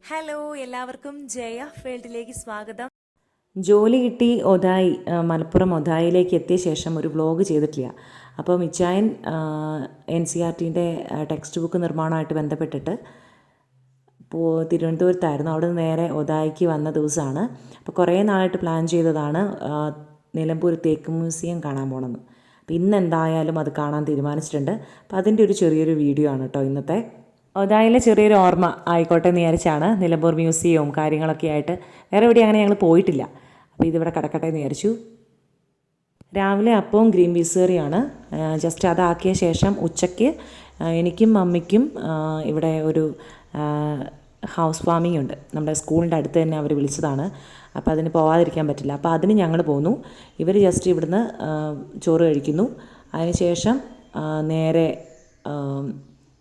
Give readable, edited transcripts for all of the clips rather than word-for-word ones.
Hello, എല്ലാവർക്കും ജയ ഫീൽഡിലേക്ക് സ്വാഗതം. ജോലി കിട്ടി ഒതായി മലപ്പുറം ഒതായിലേക്ക് എത്തിയ ശേഷം ഒരു വ്ലോഗ് ചെയ്തിട്ടില്ല. അപ്പോൾ മിച്ചായൻ NCERTൻ്റെ ടെക്സ്റ്റ് ബുക്ക് നിർമ്മാണമായിട്ട് ബന്ധപ്പെട്ടിട്ട് തിരുവനന്തപുരത്തായിരുന്നു. അവിടെ നിന്ന് നേരെ ഒതായിക്ക് വന്ന ദിവസമാണ്. അപ്പോൾ കുറേ നാളായിട്ട് പ്ലാൻ ചെയ്തതാണ് നിലമ്പൂർ തേക്ക് മ്യൂസിയം കാണാൻ പോകണമെന്ന്. അപ്പോൾ ഇന്ന് എന്തായാലും അത് കാണാൻ തീരുമാനിച്ചിട്ടുണ്ട്. അപ്പോൾ അതിൻ്റെ ഒരു ചെറിയൊരു വീഡിയോ ആണ് കേട്ടോ ഇന്നത്തെ. ഒതായിലെ ചെറിയൊരു ഓർമ്മ ആയിക്കോട്ടെ എന്ന് വിചാരിച്ചാണ്. നിലമ്പൂർ മ്യൂസിയവും കാര്യങ്ങളൊക്കെ ആയിട്ട് വേറെ എവിടെ അങ്ങനെ ഞങ്ങൾ പോയിട്ടില്ല. അപ്പോൾ ഇതിവിടെ കിടക്കട്ടെ എന്ന് വിചാരിച്ചു. രാവിലെ അപ്പവും ഗ്രീൻ പീസ് കറിയാണ്. ജസ്റ്റ് അതാക്കിയ ശേഷം ഉച്ചയ്ക്ക് എനിക്കും മമ്മിക്കും ഇവിടെ ഒരു ഹൗസ് വാമിംഗ് ഉണ്ട്. നമ്മുടെ സ്കൂളിൻ്റെ അടുത്ത് തന്നെ അവർ വിളിച്ചതാണ്. അപ്പോൾ അതിന് പോകാതിരിക്കാൻ പറ്റില്ല. അപ്പോൾ അതിന് ഞങ്ങൾ പോന്നു. ഇവർ ജസ്റ്റ് ഇവിടുന്ന് ചോറ് കഴിക്കുന്നു. അതിനുശേഷം നേരെ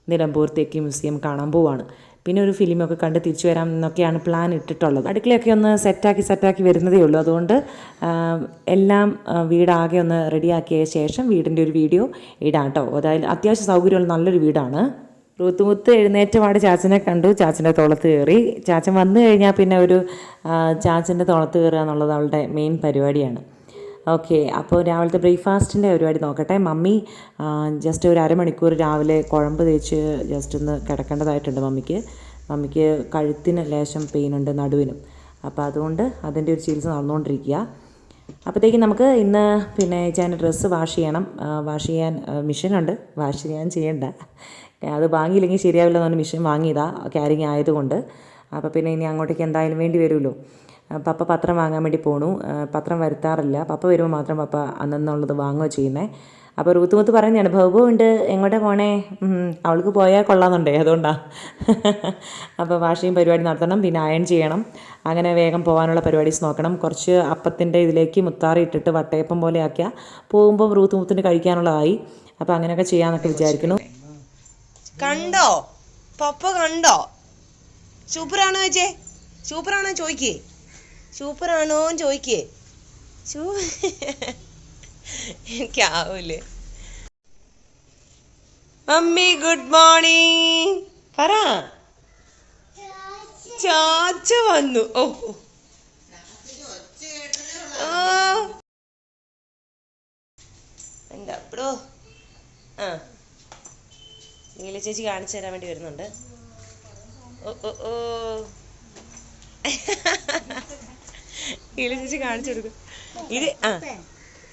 നിലമ്പൂർ തേക്ക് മ്യൂസിയം കാണാൻ പോവാണ്. പിന്നെ ഒരു ഫിലിമൊക്കെ കണ്ട് തിരിച്ചു വരാം എന്നൊക്കെയാണ് പ്ലാൻ ഇട്ടിട്ടുള്ളത്. അടുക്കളയൊക്കെ ഒന്ന് സെറ്റാക്കി വരുന്നതേ ഉള്ളൂ. അതുകൊണ്ട് എല്ലാം വീടാകെ ഒന്ന് റെഡിയാക്കിയ ശേഷം വീടിൻ്റെ ഒരു വീഡിയോ ഇടാം കേട്ടോ. അതായത് അത്യാവശ്യം സൗകര്യമുള്ള നല്ലൊരു വീടാണ്. ഋതുമുത്ത് എഴുന്നേറ്റ പാട് ചാച്ചനെ കണ്ടു. ചാച്ചൻ്റെ തോളത്ത് കയറി. ചാച്ചൻ വന്നു കഴിഞ്ഞാൽ പിന്നെ ഒരു ചാച്ചൻ്റെ തോളത്ത് കയറുക എന്നുള്ളത് അവളുടെ മെയിൻ പരിപാടിയാണ്. ഓക്കെ, അപ്പോൾ രാവിലത്തെ ബ്രേക്ക്ഫാസ്റ്റിൻ്റെ പരിപാടി നോക്കട്ടെ. മമ്മി ജസ്റ്റ് ഒരു അരമണിക്കൂർ രാവിലെ കുഴമ്പ് തേച്ച് ജസ്റ്റ് ഒന്ന് കിടക്കേണ്ടതായിട്ടുണ്ട് മമ്മിക്ക് കഴുത്തിന് ലേശം പെയിനുണ്ട്, നടുവിനും. അപ്പോൾ അതുകൊണ്ട് അതിൻ്റെ ഒരു ചികിത്സ നടന്നുകൊണ്ടിരിക്കുക. അപ്പോഴത്തേക്കും നമുക്ക് ഇന്ന് പിന്നെ ചേട്ടൻ്റെ ഡ്രസ്സ് വാഷ് ചെയ്യണം. വാഷ് ചെയ്യാൻ മെഷീനുണ്ട്. വാഷ് ചെയ്യാൻ ചെയ്യണ്ട, അത് വാങ്ങിയില്ലെങ്കിൽ ശരിയാവില്ല എന്ന് പറഞ്ഞ് മെഷീൻ വാങ്ങിയതാണ്, ക്യാരിങ് ആയതുകൊണ്ട്. അപ്പോൾ പിന്നെ ഇനി അങ്ങോട്ടേക്ക് എന്തായാലും വേണ്ടി വരുമല്ലോ. പപ്പ പത്രം വാങ്ങാൻ വേണ്ടി പോണു. പത്രം വരുത്താറില്ല. പപ്പ വരുമ്പോൾ മാത്രം പപ്പ അന്നെന്നുള്ളത് വാങ്ങുകയോ ചെയ്യുന്നത്. അപ്പോൾ ഋതുമുത്ത് പറഞ്ഞാണ് ബഹുബു ഉണ്ട്, എങ്ങോട്ടാ പോണേ, അവൾക്ക് പോയാൽ കൊള്ളാമെന്നുണ്ടേ, അതുകൊണ്ടാണ്. അപ്പോൾ വാഷിംഗ് പരിപാടി നടത്തണം, പിന്നെ അയൺ ചെയ്യണം. അങ്ങനെ വേഗം പോകാനുള്ള പരിപാടീസ് നോക്കണം. കുറച്ച് അപ്പത്തിൻ്റെ ഇതിലേക്ക് മുത്താറി ഇട്ടിട്ട് വട്ടയപ്പം പോലെ ആക്കിയാൽ പോകുമ്പോൾ ഋതുമുത്തിന് കഴിക്കാനുള്ളതായി. അപ്പോൾ അങ്ങനെയൊക്കെ ചെയ്യാമെന്നൊക്കെ വിചാരിക്കുന്നു. കണ്ടോ പപ്പ, കണ്ടോ? സൂപ്പറാണോ ചേച്ചേ? സൂപ്പറാണോ ചോദിക്കേ? സൂപ്പറാണോ ചോദിക്കേ? എനിക്കാവൂലേ. മമ്മി ഗുഡ് മോർണിംഗ് പറ. ചാച്ച വന്നു. ഓ എന്താ അപ്പടോ? നീല ചേച്ചി കാണിച്ചു തരാൻ വേണ്ടി വരുന്നുണ്ട്. ഓ നീല ചേച്ചി കാണിച്ചു കൊടുക്കും.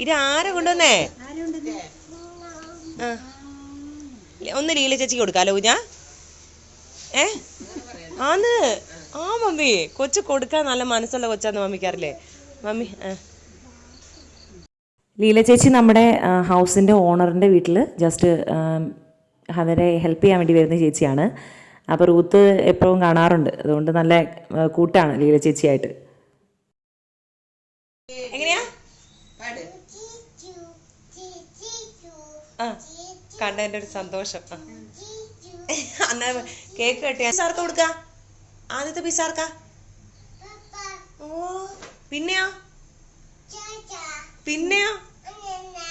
ഇത് ആരാ കൊണ്ടുവന്നേ? ഒന്ന് ലീല ചേച്ചിക്ക് കൊടുക്കാലോ കുഞ്ഞാ. ആന്ന് മമ്മി, കൊച്ചു കൊടുക്കാൻ നല്ല മനസ്സുള്ള കൊച്ചാന്ന് മമ്മിക്കറിയില്ലേ മമ്മി? ലീല ചേച്ചി നമ്മുടെ ഹൗസിൻ്റെ ഓണറിൻ്റെ വീട്ടിൽ ജസ്റ്റ് അവരെ ഹെൽപ്പ് ചെയ്യാൻ വേണ്ടി വരുന്ന ചേച്ചിയാണ്. അപ്പോൾ റൂത്ത് എപ്പോഴും കാണാറുണ്ട്. അതുകൊണ്ട് നല്ല കൂട്ടാണ് ലീല ചേച്ചിയായിട്ട്. എങ്ങനെയാ കണ്ടതിൻ്റെ ഒരു സന്തോഷം. അന്നാ കേക്ക് കെട്ടിയ പിസാർക്ക് കൊടുക്ക. ആദ്യത്തെ പിസാർക്ക. ഓ പിന്നെയോ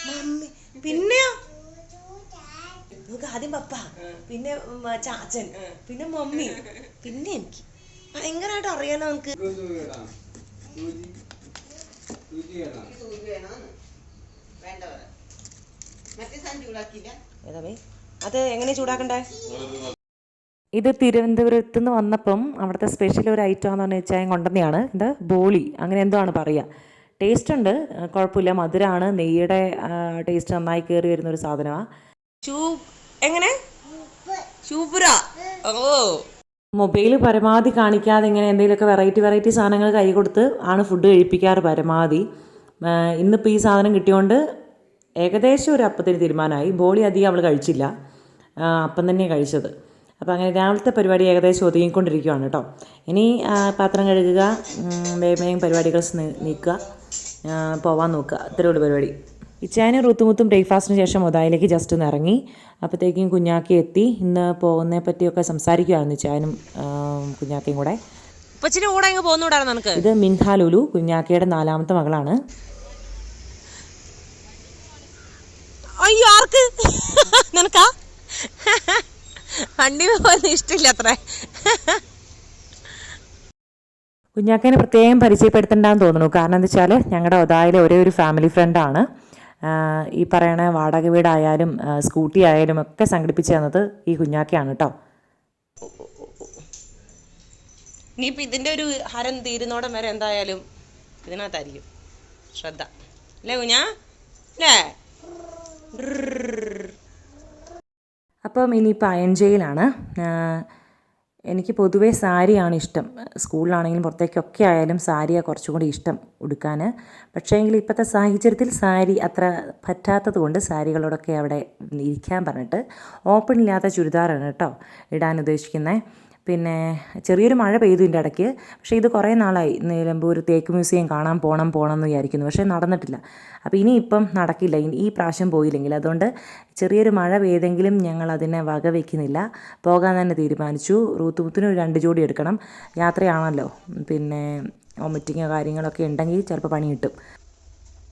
മമ്മി, പിന്നെയോ നമുക്ക് ആദ്യം പപ്പ, പിന്നെ ചാച്ചൻ, പിന്നെ മമ്മി, പിന്നെ എനിക്ക് ഭയങ്കരമായിട്ട് അറിയാലോ നമുക്ക്. അത് എങ്ങനെ ചൂടാക്കണ്ടേ? ഇത് തിരുവനന്തപുരത്ത് നിന്ന് വന്നപ്പം അവിടുത്തെ സ്പെഷ്യൽ ഒരു ഐറ്റം എന്ന് വെച്ചാൽ കൊണ്ടുവന്നെയാണ്. ഇത് ബോളി, അങ്ങനെ എന്തോ ആണ് പറയുക. ടേസ്റ്റ് ഉണ്ട്, കുഴപ്പമില്ല. മധുരമാണ്, നെയ്യുടെ ടേസ്റ്റ് നന്നായി കയറി വരുന്നൊരു സാധനമാണ്. എങ്ങനെ സൂപ്പറാ. ഓ മൊബൈൽ പരമാവധി കാണിക്കാതെ ഇങ്ങനെ എന്തെങ്കിലുമൊക്കെ വെറൈറ്റി സാധനങ്ങൾ കൈ കൊടുത്ത് ആണ് ഫുഡ് കഴിപ്പിക്കാറ് പരമാവധി. ഇന്നിപ്പോൾ ഈ സാധനം കിട്ടിയോണ്ട് ഏകദേശം ഒരു അപ്പത്തിന് തീരുമാനമായി. ബോളി അധികം അവൾ കഴിച്ചില്ല, അപ്പം തന്നെയാണ് കഴിച്ചത്. അപ്പോൾ അങ്ങനെ രാവിലത്തെ പരിപാടി ഏകദേശം ഒതുങ്ങിക്കൊണ്ടിരിക്കുകയാണ് കേട്ടോ. ഇനി പാത്രം കഴുകുക, വേഗം പരിപാടികൾ നീക്കുക, പോവാൻ നോക്കുക, ഇത്രയുള്ള പരിപാടി. ഇച്ചാനും ഋതുമുത്തും ബ്രേക്ക്ഫാസ്റ്റിന് ശേഷം ഒതായിലേക്ക് ജസ്റ്റ് ഒന്ന് ഇറങ്ങി. അപ്പോഴത്തേക്കും കുഞ്ഞാക്കി എത്തി. ഇന്ന് പോകുന്നതിനെ പറ്റിയൊക്കെ സംസാരിക്കുകയായിരുന്നു ഇച്ചാനും കുഞ്ഞാക്കയും കൂടെ. ഇത് മിൻഹ ലുലു, കുഞ്ഞാക്കയുടെ 4ാമത്തെ മകളാണ്. അയ്യോ, ആർക്ക്? നിനക്കാ? വണ്ടി പോകുന്ന ഇഷ്ടമില്ല അത്ര. കുഞ്ഞാക്കേനെ പ്രത്യേകം പരിചയപ്പെടുത്തണ്ടെന്ന് തോന്നുന്നു. കാരണം എന്താ വെച്ചാൽ ഞങ്ങളുടെ ഒതായിലെ ഒരേ ഒരു ഫാമിലി ഫ്രണ്ടാണ്. ഈ പറയണ വാടക വീടായാലും സ്കൂട്ടി ആയാലും ഒക്കെ സംഘടിപ്പിച്ച് തന്നത് ഈ കുഞ്ഞാക്കയാണ് കേട്ടോ. ഇനിയിപ്പോൾ ഇതിൻ്റെ ഒരു ഹരം തീരുന്നോടം വരെ എന്തായാലും ഇതിനകത്തായിരിക്കും ശ്രദ്ധ, അല്ലേ കുഞ്ഞാ, അല്ലേ? അപ്പം ഇനിയിപ്പോൾ അയൻജയിലാണ്. എനിക്ക് പൊതുവേ സാരിയാണ് ഇഷ്ടം. സ്കൂളിലാണെങ്കിലും പുറത്തേക്കൊക്കെ ആയാലും സാരിയാണ് കുറച്ചും കൂടി ഇഷ്ടം ഉടുക്കാൻ. പക്ഷേ എങ്കിൽ ഇപ്പോഴത്തെ സാഹചര്യത്തിൽ സാരി അത്ര പറ്റാത്തത് കൊണ്ട് സാരികളോടൊക്കെ അവിടെ ഇരിക്കാൻ പറഞ്ഞിട്ട് ഓപ്പൺ ഇല്ലാത്ത ചുരിദാറാണ് കേട്ടോ ഇടാൻ ഉദ്ദേശിക്കുന്നത്. പിന്നെ ചെറിയൊരു മഴ പെയ്തു ഇതിൻ്റെ ഇടയ്ക്ക്. പക്ഷേ ഇത് കുറേ നാളായി നിലമ്പൂർ തേക്ക് മ്യൂസിയം കാണാൻ പോകണം എന്ന് വിചാരിക്കുന്നു. പക്ഷേ നടന്നിട്ടില്ല. അപ്പോൾ ഇനിയിപ്പം നടക്കില്ല ഈ പ്രാവശ്യം പോയില്ലെങ്കിൽ. അതുകൊണ്ട് ചെറിയൊരു മഴ പെയ്തെങ്കിലും ഞങ്ങൾ അതിനെ വക വയ്ക്കുന്നില്ല, പോകാൻ തന്നെ തീരുമാനിച്ചു. റൂത്തുമുത്തിന് ഒരു 2 ജോഡി എടുക്കണം. യാത്രയാണല്ലോ, പിന്നെ വോമിറ്റിങ്ങോ കാര്യങ്ങളൊക്കെ ഉണ്ടെങ്കിൽ ചിലപ്പോൾ പണി കിട്ടും.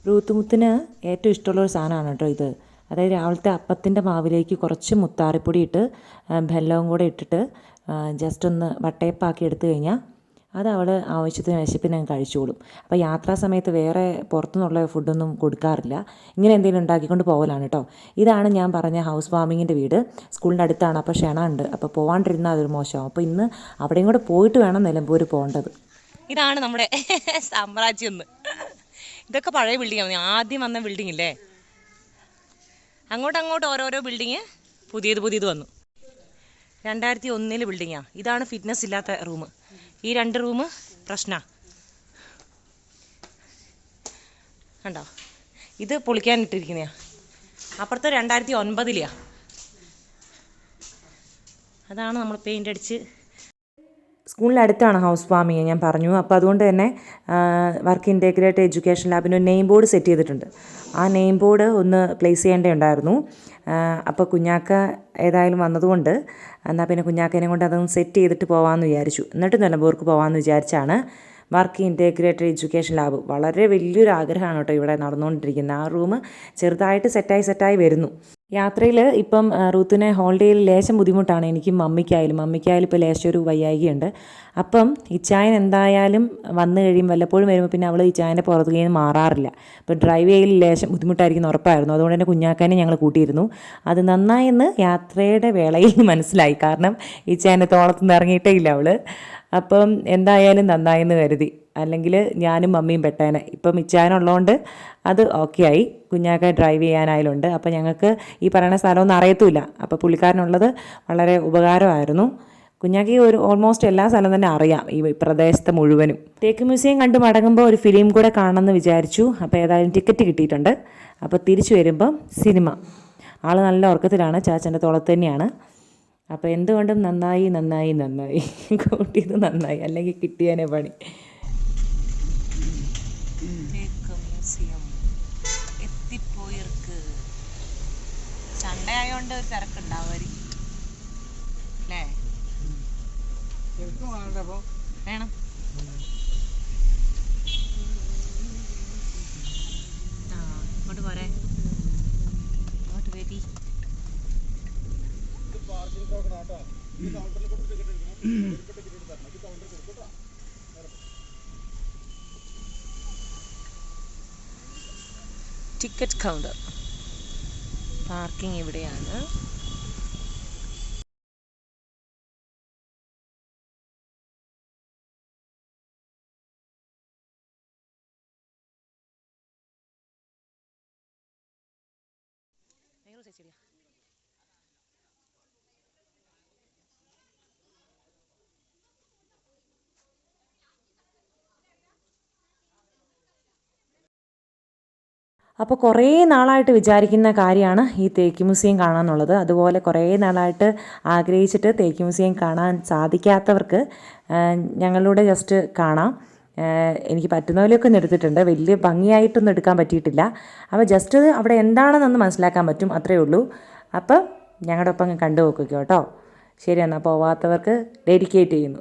റൂത്തുമുത്തിന് ഏറ്റവും ഇഷ്ടമുള്ളൊരു സാധനമാണ് കേട്ടോ ഇത്. അതായത് രാവിലത്തെ അപ്പത്തിൻ്റെ മാവിലേക്ക് കുറച്ച് മുത്താറിപ്പൊടി ഇട്ട് വെല്ലവും കൂടെ ഇട്ടിട്ട് ജസ്റ്റ് ഒന്ന് വട്ടയപ്പാക്കി എടുത്തു കഴിഞ്ഞാൽ അത് അവൾ ആവശ്യത്തിന് വിശപ്പിന് കഴിച്ചോളും. അപ്പോൾ യാത്രാ സമയത്ത് വേറെ പുറത്തുനിന്നുള്ള ഫുഡൊന്നും കൊടുക്കാറില്ല. ഇങ്ങനെ എന്തെങ്കിലും ഉണ്ടാക്കിക്കൊണ്ട് പോകലാണ് കേട്ടോ. ഇതാണ് ഞാൻ പറഞ്ഞ ഹൗസ് വാമിങ്ങിൻ്റെ വീട്. സ്കൂളിൻ്റെ അടുത്താണ്. അപ്പോൾ ക്ഷണ ഉണ്ട്. അപ്പോൾ പോകാണ്ടിരുന്നാൽ അതൊരു മോശമാവും. അപ്പോൾ ഇന്ന് അവിടെയും കൂടെ പോയിട്ട് വേണം നിലമ്പൂർ പോകേണ്ടത്. ഇതാണ് നമ്മുടെ സാമ്രാജ്യം ഒന്ന്. ഇതൊക്കെ പഴയ ബിൽഡിങ്ങാണ്. ആദ്യം വന്ന ബിൽഡിംഗ് ഇല്ലേ, അങ്ങോട്ട് ഓരോരോ ബിൽഡിങ് പുതിയത് വന്നു. 2001 ബിൽഡിങ്ങാണ്. ഇതാണ് ഫിറ്റ്നസ് ഇല്ലാത്ത റൂം. ഈ 2 റൂം പ്രശ്നമാണ് കണ്ടോ. ഇത് പൊളിക്കാനിട്ടിരിക്കുന്നതാണ്. അപ്പുറത്തെ 2009 അതാണ് നമ്മൾ പെയിൻ്റ് അടിച്ച്. സ്കൂളിനടുത്താണ് ഹൗസ് വാമിങ് ഞാൻ പറഞ്ഞു. അപ്പോൾ അതുകൊണ്ട് തന്നെ വർക്ക് ഇൻറ്റഗ്രേറ്റഡ് എഡ്യൂക്കേഷൻ ലാബിന് ഒരു നെയിം ബോർഡ് സെറ്റ് ചെയ്തിട്ടുണ്ട്. ആ നെയിം ബോർഡ് ഒന്ന് പ്ലേസ് ചെയ്യേണ്ടതുണ്ടായിരുന്നു. അപ്പോൾ കുഞ്ഞാക്ക ഏതായാലും വന്നതുകൊണ്ട് എന്നാൽ പിന്നെ കുഞ്ഞാക്കനെ കൊണ്ട് അതൊന്ന് സെറ്റ് ചെയ്തിട്ട് പോകാമെന്ന് വിചാരിച്ചു. എന്നിട്ട് നിലമ്പൂർക്ക് പോകാമെന്ന് വിചാരിച്ചാണ്. വർക്ക് ഇൻറ്റഗ്രേറ്റഡ് എഡ്യൂക്കേഷൻ ലാബ് വളരെ വലിയൊരു ആഗ്രഹമാണ് കേട്ടോ ഇവിടെ നടന്നുകൊണ്ടിരിക്കുന്നത്. ആ റൂം ചെറുതായിട്ട് സെറ്റായി വരുന്നു. യാത്രയിൽ ഇപ്പം റൂത്തിനെ ഹോളിഡേയിൽ ലേശം ബുദ്ധിമുട്ടാണ്. എനിക്കും മമ്മിക്കായാലും ഇപ്പോൾ ലേശം ഒരു വയ്യായികയുണ്ട്. അപ്പം ഇച്ചായൻ എന്തായാലും വന്നു കഴിയും, വല്ലപ്പോഴും വരുമ്പോൾ പിന്നെ അവൾ ഇച്ചായൻ്റെ പുറത്ത് കഴിഞ്ഞ് മാറാറില്ല. അപ്പോൾ ഡ്രൈവ് ചെയ്യൽ ലേശം ബുദ്ധിമുട്ടായിരിക്കും ഉറപ്പായിരുന്നു. അതുകൊണ്ട് തന്നെ കുഞ്ഞാക്കാനെ ഞങ്ങൾ കൂട്ടിയിരുന്നു. അത് നന്നായെന്ന് യാത്രയുടെ വേളയിൽ മനസ്സിലായി. കാരണം ഇച്ചായൻ്റെ തോളത്തുനിന്ന് ഇറങ്ങിയിട്ടേ ഇല്ല അവൾ. അപ്പം എന്തായാലും നന്നായെന്ന് കരുതി. അല്ലെങ്കിൽ ഞാനും മമ്മിയും പെട്ടേനെ. ഇപ്പം ഇച്ചായനുള്ളതുകൊണ്ട് അത് ഓക്കെ ആയി. കുഞ്ഞാക്ക ഡ്രൈവ് ചെയ്യാനായാലുണ്ട്. അപ്പോൾ ഞങ്ങൾക്ക് ഈ പറയുന്ന സ്ഥലമൊന്നും അറിയത്തുമില്ല. അപ്പോൾ പുള്ളിക്കാരനുള്ളത് വളരെ ഉപകാരമായിരുന്നു. കുഞ്ഞാക്കി ഓൾമോസ്റ്റ് എല്ലാ സ്ഥലം തന്നെ അറിയാം, ഈ പ്രദേശത്തെ മുഴുവനും. തേക്ക് മ്യൂസിയം കണ്ട് മടങ്ങുമ്പോൾ ഒരു ഫിലിം കൂടെ കാണണമെന്ന് വിചാരിച്ചു. അപ്പോൾ ഏതായാലും ടിക്കറ്റ് കിട്ടിയിട്ടുണ്ട്. അപ്പോൾ തിരിച്ചു വരുമ്പം സിനിമ. ആൾ നല്ല ഉറക്കത്തിലാണ്, ചാച്ചൻ്റെ തോളത്ത് തന്നെയാണ്. അപ്പോൾ എന്തുകൊണ്ടും നന്നായി കൂട്ടിയത് നന്നായി, അല്ലെങ്കിൽ കിട്ടിയാനേ പണി. ചണ്ടയായോണ്ട് ഒരു തിരക്കുണ്ടാവുമായിരിക്കും അല്ലേ? വേണം. ഇങ്ങോട്ട് പോരെ, ഇങ്ങോട്ട് വരി. Ticket counter. പാർക്കിംഗ് ഇവിടെയാണ്. അപ്പോൾ കുറേ നാളായിട്ട് വിചാരിക്കുന്ന കാര്യമാണ് ഈ തേക്ക് മ്യൂസിയം കാണാമെന്നുള്ളത്. അതുപോലെ കുറേ നാളായിട്ട് ആഗ്രഹിച്ചിട്ട് തേക്ക് മ്യൂസിയം കാണാൻ സാധിക്കാത്തവർക്ക് ഞങ്ങളിലൂടെ ജസ്റ്റ് കാണാം. എനിക്ക് പറ്റുന്ന പോലെയൊക്കെ ഒന്ന് എടുത്തിട്ടുണ്ട്. വലിയ ഭംഗിയായിട്ടൊന്നും എടുക്കാൻ പറ്റിയിട്ടില്ല. അപ്പോൾ ജസ്റ്റ് അവിടെ എന്താണെന്നൊന്ന് മനസ്സിലാക്കാൻ പറ്റും, അത്രയേ ഉള്ളൂ. അപ്പം ഞങ്ങളുടെ ഒപ്പം കണ്ടു നോക്കുക കേട്ടോ. ശരി, എന്നാൽ പോവാത്തവർക്ക് ഡെഡിക്കേറ്റ് ചെയ്യുന്നു.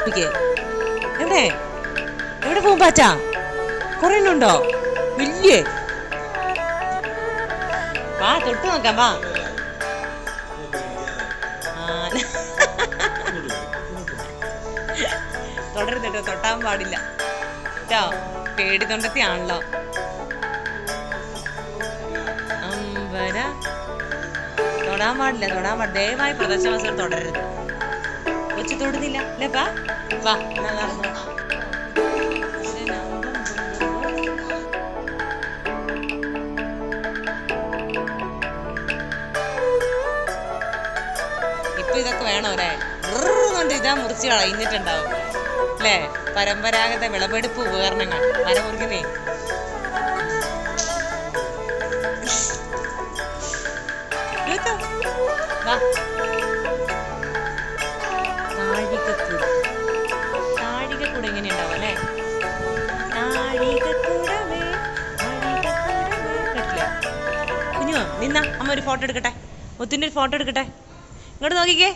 പൂമ്പാറ്റപ്പിക്ക്? എവിടെ എവിടെ പൂമ്പാറ്റ? കുറെ ഉണ്ടോ? വലിയ വാ തൊട്ട് നോക്കാം വാ. തൊടരുത് കേട്ടോ, തൊട്ടാൻ പാടില്ല കേട്ടോ, പേടി തൊണ്ടത്തിയാണല്ലോ. അമ്പര തൊടാൻ പാടില്ല, തൊടാൻ പാടില്ല. ദയവായി പ്രദർശനവാസികൾ തൊടരുത്. കൊച്ചു തൊടുന്നില്ല അല്ലേ? വാ വാ ഇപ്പൊ ഇതൊക്കെ വേണോ അല്ലേ? കൊണ്ട് ഇതാ മുറിച്ച് കളഞ്ഞിട്ടുണ്ടാവും അല്ലേ? പരമ്പരാഗത വിളവെടുപ്പ് ഉപകരണങ്ങൾ മരം മുറിക്കുന്നേ. താഴികക്കൂട് എങ്ങനെ ഉണ്ടാവും അല്ലേ? കേട്ടില്ലേ കുഞ്ഞു? നിന്നാ അമ്മ ഒരു ഫോട്ടോ എടുക്കട്ടെ, മുത്തിന്റെ ഒരു ഫോട്ടോ എടുക്കട്ടെ. ഇങ്ങോട്ട് നോക്കിക്കേ.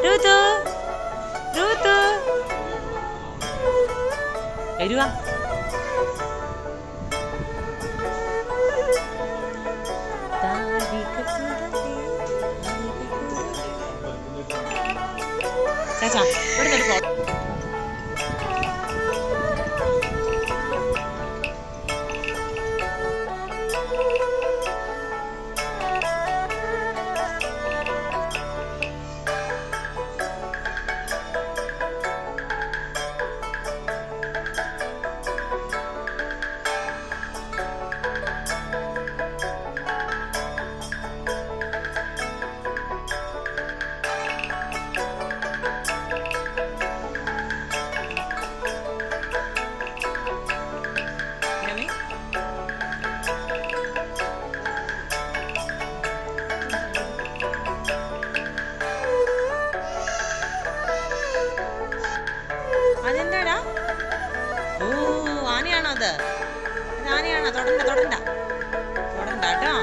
രൂതു രൂതു വരുവാ. ചാച്ചാ ഇവിടെ ഒരു ഫോട്ടോ. അതെന്താടാ? ഓ ആനയാണോ അത്? ആനയാണോ? തൊടണ്ട തൊടണ്ട തൊടണ്ട കേട്ടോ.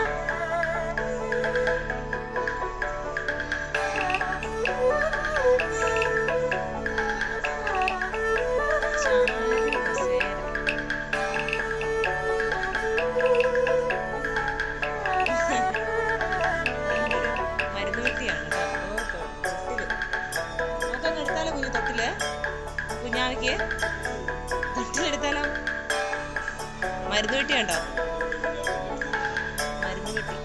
മരുന്ന് വെട്ടിയാണ് തൊട്ടില്. നമുക്കങ്ങ് എടുത്താലോ കുഞ്ഞു തൊട്ടില്? കുഞ്ഞാവിക്ക് തൊട്ടിലെടുത്താലോ? മരുന്ന് വെട്ടി കണ്ടോ? മരുന്ന് വെട്ടി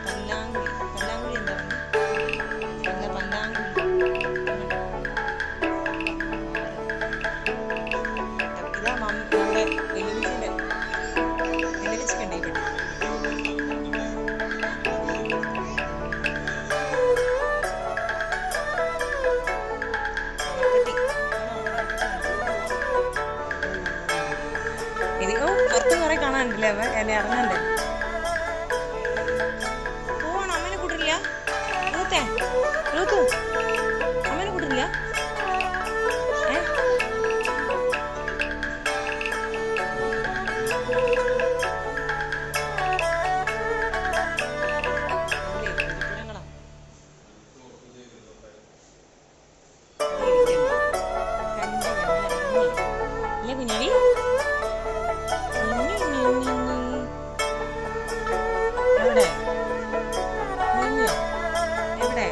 പല്ലാങ്കുഴി. പല്ലാങ്കുഴി എന്താ പറഞ്ഞ? പല്ലാങ്കുഴി ഇതാ നമ്മുടെ വെല്ലുവിളിച്ചിന്റെ വെല്ലുവിളിച്ച് കണ്ടേ പെട്ടി. പുറത്ത് കുറെ കാണാനുണ്ടല്ലേ? അവ എന്നെ ഇറങ്ങണ്ടേ? പോവാണ്. അമ്മേനെ കൂട്ടില്ല റൂത്തേ? റൂത്തു അമ്മേനെ കൂട്ടില്ല? അല്ലേ കുഞ്ഞാവി? എവിടെ? എവിടെ?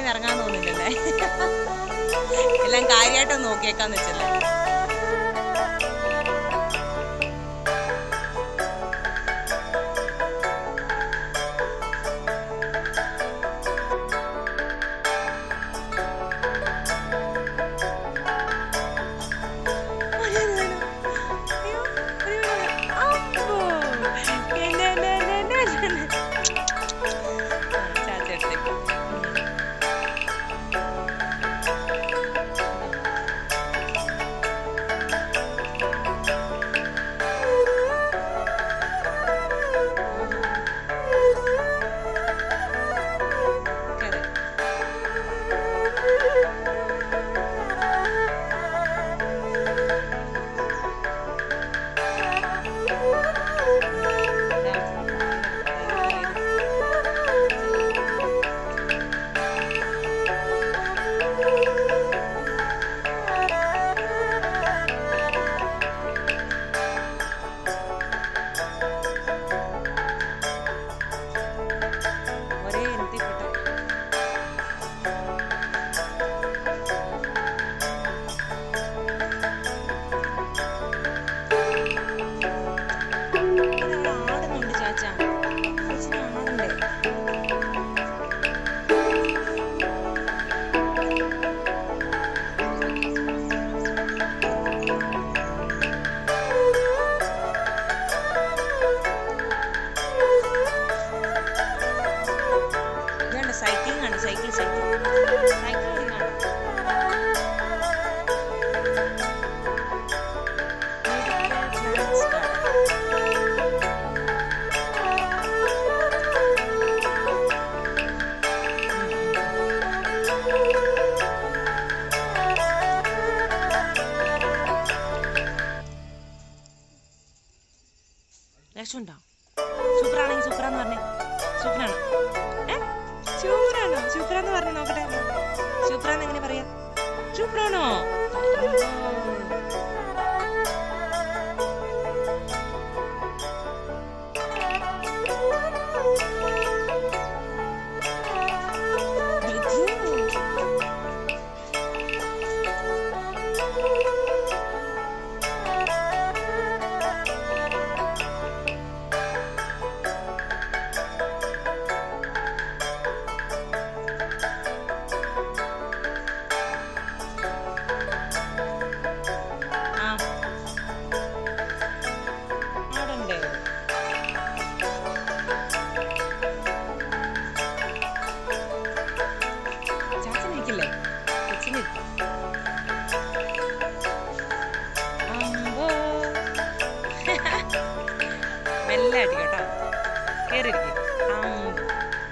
നിന്ന് ഇറങ്ങാൻ തോന്നില്ലല്ലേ. എല്ലാം കാര്യമായിട്ടൊന്ന് നോക്കിയേക്കാന്ന് വെച്ചല്ലേ. രക്ഷുണ്ടോ? സൂപ്പറാണെങ്കിൽ സൂപ്പറാന്ന് പറഞ്ഞേ. സൂപ്പറാണോ? സൂപ്പറാണോ? സൂപ്പറാന്ന് പറഞ്ഞേ നോക്കട്ടെ. സൂപ്പറാന്ന് എങ്ങനെ പറയാ? സൂപ്പറാണോ? മെല്ലെ അടി കേട്ടോ. കയറിയിരിക്കും.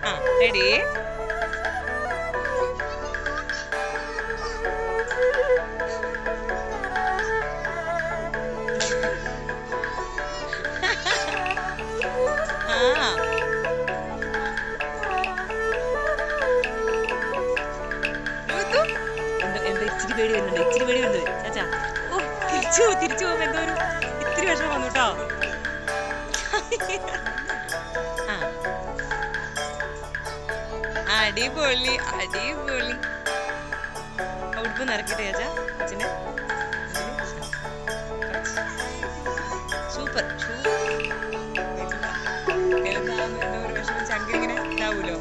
ആ റെഡി. ഇച്ചിരി പേടി വരുന്നുണ്ട് ചാച്ചാ. ഓ തിരിച്ചു പോകുമ്പോ എന്തോ ഒരു ഇത്തിരി വിഷമം വന്നു കേട്ടോ. അടിപൊളി. ഉടുപ്പ് നിറക്കിട്ടെ ചാച്ചാ അച്ഛനെ. സൂപ്പർ. എന്തോ ഒരു വിഷമം ചങ്ക ഇങ്ങനെ ഉണ്ടാവൂലോ.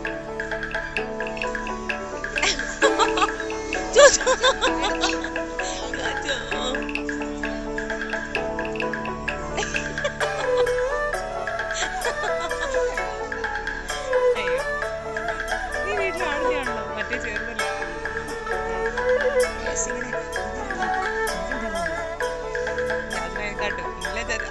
നീ വീട്ടിലാണല്ലോ മറ്റേ ചേർന്നല്ലോ. കാട്ടും ഇല്ല ചേട്ടാ.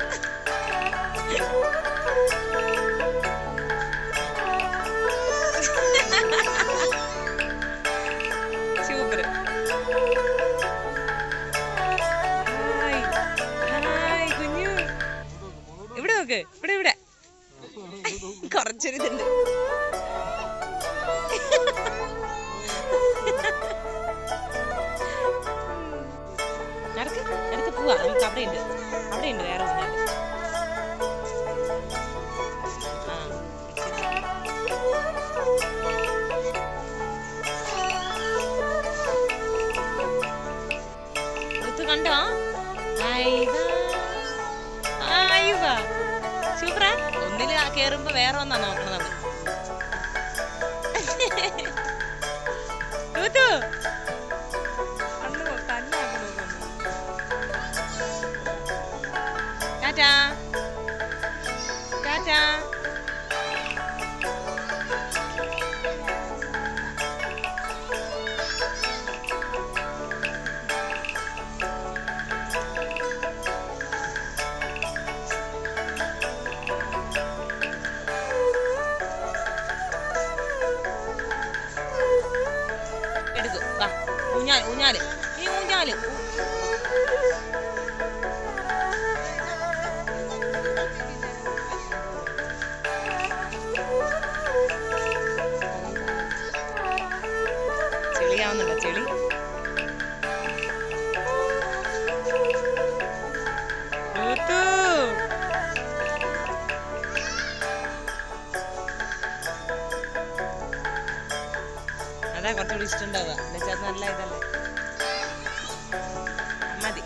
സൂപ്പർ. കുഞ്ഞു ഇവിടെ നോക്ക്. ഇവിടെ കുറച്ചൊരിതുണ്ട്. നടക്ക് പോവാ. നമുക്ക് അവിടെയുണ്ട് വേറെ ഒന്നും. കയറുമെന്നാ നോക്കണത് അവള്. ഋതു ടാറ്റാ ടാറ്റാ. എടുക്കും വാ ഊഞ്ഞാല് ഊഞ്ഞാല് ഈ ഊഞ്ഞാല്. ചെളിയാവുന്നുണ്ടോ ചെളി? അതാ കുറച്ചുകൂടി ഇഷ്ടമുണ്ടാവുക. എന്നുവെച്ചാൽ അത് നല്ല ഇതല്ലേ. മതി.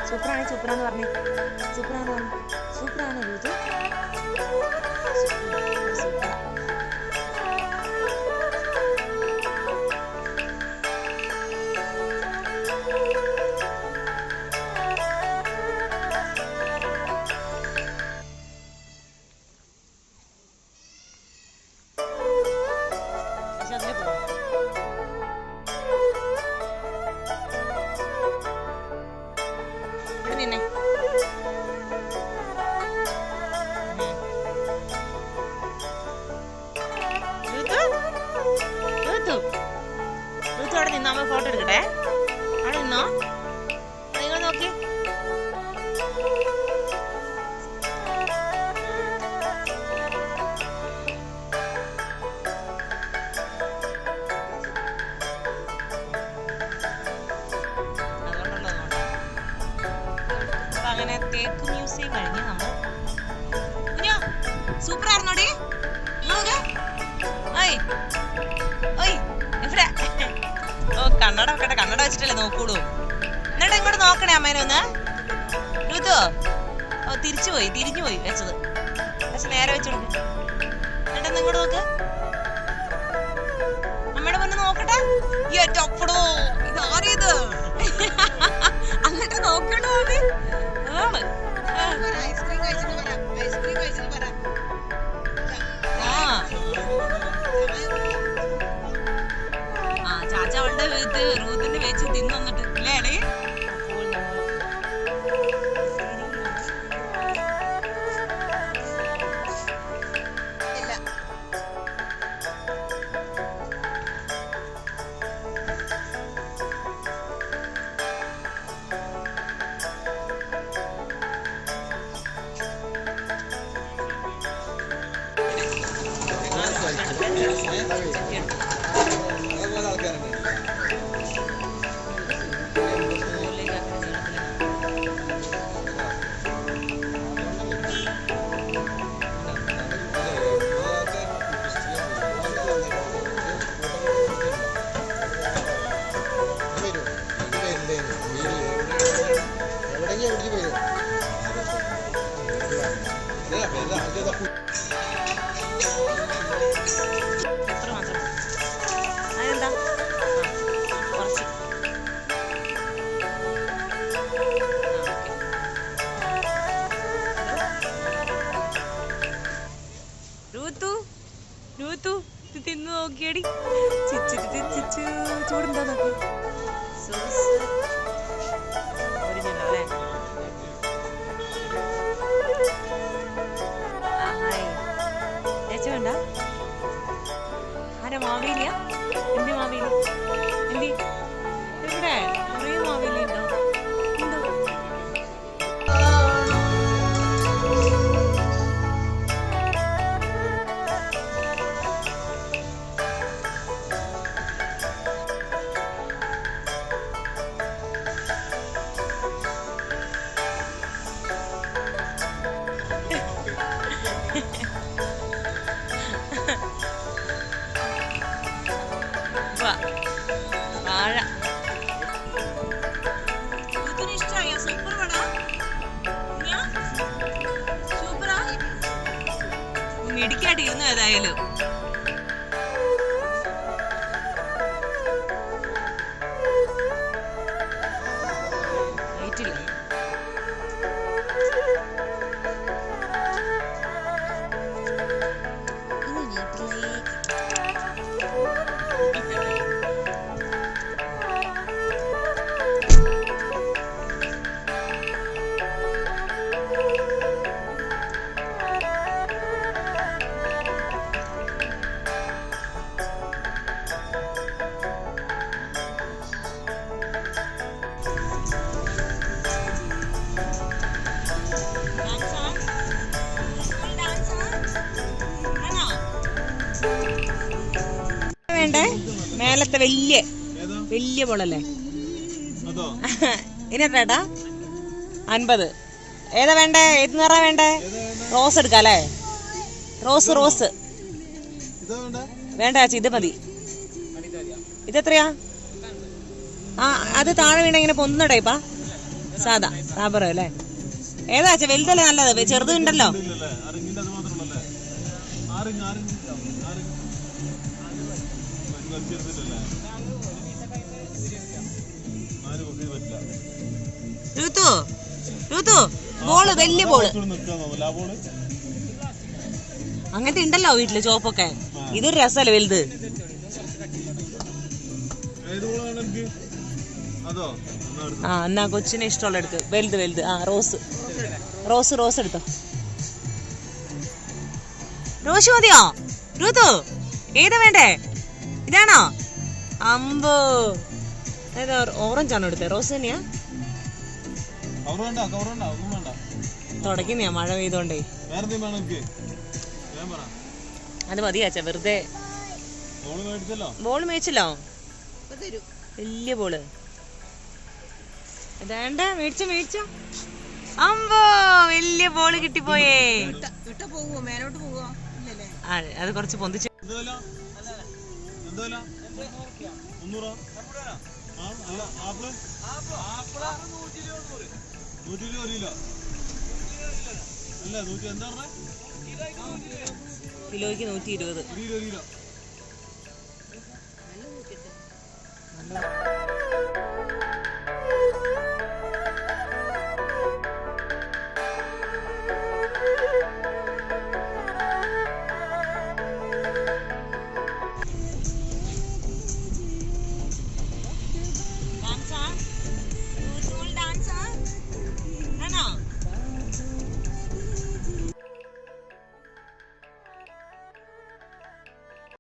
സൂപ്പറാണ് സൂപ്പറാന്ന് പറഞ്ഞേ. സൂപ്പറാണ് സൂപ്പറാണ് ഋതു. പക്ഷെ അതിലെ പോവാം. ഇവിടെ നിന്നെ അവിടെ നിന്നോ. അമ്മ ഫോട്ടോ എടുക്കട്ടെ. അവിടെ നിന്നോ. നിങ്ങൾ നോക്കി. അപ്പൊ അങ്ങനെ തേക്ക് മ്യൂസിയം കഴിഞ്ഞ് നമ്മൾ സൂപ്പർ ആയിരുന്നോടി. ഓ കണ്ണട വെക്കട്ടെ. കണ്ണട വെച്ചിട്ടല്ലേ നോക്കൂളൂ. എന്നിട്ട് ഇങ്ങോട്ട് നോക്കണേ അമ്മേനെ ഒന്ന്. ഋതു ഓ തിരിഞ്ഞു പോയി വെച്ചത്. പക്ഷെ നേരെ വെച്ചു കൊടുക്കും. എന്നിട്ടൊന്ന് ഇങ്ങോട്ട് നോക്ക്. അമ്മയുടെ മുന്നേ നോക്കട്ടെ. ഏറ്റപ്പടോ ഇതാരിയത്. എന്നിട്ട് നോക്കണ്ടോ അത് ആണ്. ചാച്ച അവളുടെ ഇത് റൂത്തിന്റെ വെച്ച് തിന്നിട്ട് അല്ലേ? എത്ര മാത്രം അതിനെന്താ കുറച്ച് രൂത്തു ഇത് തിന്നു നോക്കിയടി. ചിച്ചു ചൂടുണ്ടോ നോക്കി. ഒരിഞ്ഞുണ്ടോ അല്ലേ? വേണ്ട. ആരാ മാവേലിയാ? എന്ത് മാവേലി? എന്തി എവിടെ? കുറേ മാവേലി ഉണ്ടോ? എന്തായാലും. ലൈറ്റില്ല. വേണ്ടേ മേലത്തെ വലിയ വലിയ ബോളല്ലേ? ഇതിനെത്രേട്ടാ? 50. ഏതാ വേണ്ടേ? ഏത് നിറ വേണ്ടേ? റോസ് എടുക്കാം അല്ലേ? റോസ് വേണ്ട ചേച്ചി, ഇത് മതി. ഇതെത്രയാ? ആ, അത് താഴെ വീണ ഇങ്ങനെ പൊന്ന ടൈപ്പാ? സാധാ റബ്ബർ അല്ലേ? ഏതാ ചേച്ചി? വലുതല്ലേ നല്ലത്? ചെറുത് ഉണ്ടല്ലോ. ബോള് വലിയ ബോള് അങ്ങനത്തെ ഉണ്ടല്ലോ വീട്ടില് ചോപ്പൊക്കെ. ഇതൊരു രസല്ലേ വലുത്? ആ, എന്നാ കൊച്ചിനെ ഇഷ്ടമുള്ള എടുത്ത്. വലുത്. ആ, റോസ് എടുത്തോ. റോസ് മതിയോ ഋതു? ഏതാ വേണ്ടേ? ഇതാണോ? അമ്പോ, ഏതാ? ഓറഞ്ച് ആണോ എടുത്തത്? റോസ് തന്നെയാ? തുടക്കുന്നയാ മഴ പെയ്തോണ്ടേ. അത് മതിയാച്ച വെറുതെ. ബോള് മേടിച്ചല്ലോ, വലിയ ബോള്. വേണ്ട, മേടിച്ചോ. അമ്പോ, വലിയ ബോള് കിട്ടിപ്പോയേ. അത് കുറച്ച് പൊന്തിച്ചു. കിലോയ്ക്ക് 120.